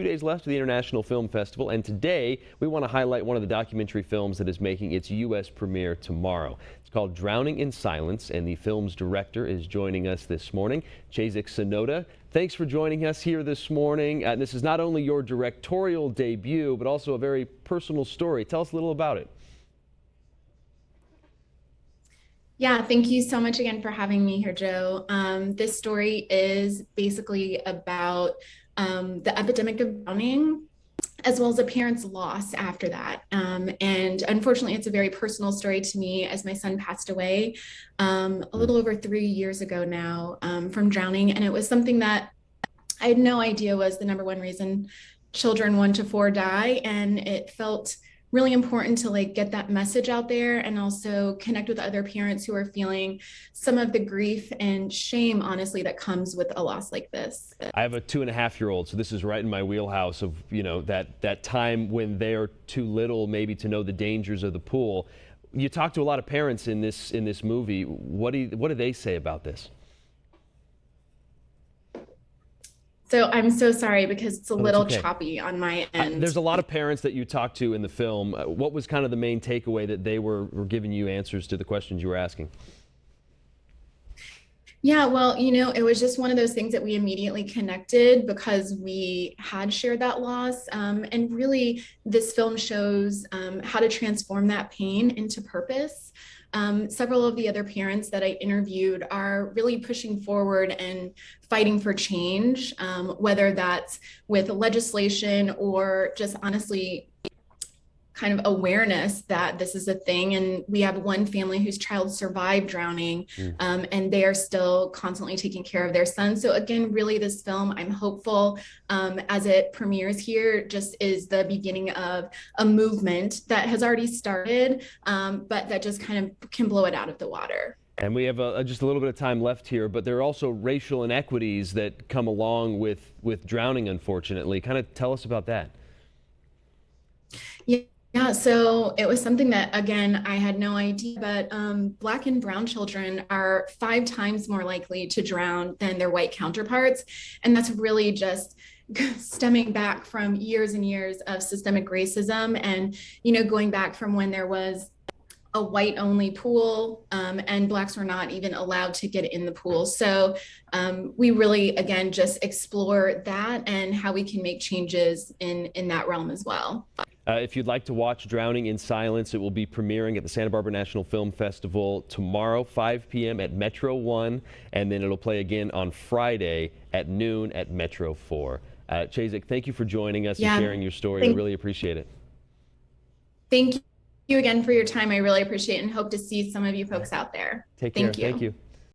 2 days left of the International Film Festival, and today we want to highlight one of the documentary films that is making its U.S. premiere tomorrow. It's called Drowning in Silence, and the film's director is joining us this morning, Sonoda. Thanks for joining us here this morning. This is not only your directorial debut, but also a very personal story. Tell us a little about it. Yeah, thank you so much again for having me here, Joe. This story is basically about the epidemic of drowning, as well as a parent's loss after that. And unfortunately, it's a very personal story to me as my son passed away a little over 3 years ago now from drowning. And it was something that I had no idea was the number one reason children 1 to 4 die. And it felt really important to get that message out there and also connect with other parents who are feeling some of the grief and shame, honestly, that comes with a loss like this. I have a 2.5-year-old, so this is right in my wheelhouse of, that time when they're too little maybe to know the dangers of the pool. You talk to a lot of parents in this movie. What do they say about this? So I'm so sorry because it's a little okay. choppy on my end. There's a lot of parents that you talk to in the film. What was kind of the main takeaway that they were giving you answers to the questions you were asking? Yeah, well, it was just one of those things that we immediately connected because we had shared that loss. And really, this film shows how to transform that pain into purpose. Several of the other parents that I interviewed are really pushing forward and fighting for change, whether that's with legislation or just honestly kind of awareness that this is a thing. And we have one family whose child survived drowning, and they are still constantly taking care of their son. So again, really this film, I'm hopeful as it premieres here, just is the beginning of a movement that has already started, but that just kind of can blow it out of the water. And we have just a little bit of time left here, but there are also racial inequities that come along with drowning, unfortunately. Kind of tell us about that. Yeah, so it was something that, again, I had no idea, but Black and brown children are 5 times more likely to drown than their white counterparts. And that's really just stemming back from years and years of systemic racism and, going back from when there was a white only pool and Blacks were not even allowed to get in the pool. So we really, again, just explore that and how we can make changes in that realm as well. If you'd like to watch Drowning in Silence, it will be premiering at the Santa Barbara National Film Festival tomorrow, 5 p.m. at Metro 1, and then it'll play again on Friday at noon at Metro 4. Chazik, thank you for joining us and sharing your story. I really appreciate it. Thank you again for your time. I really appreciate it and hope to see some of you folks out there. Take care. Thank you.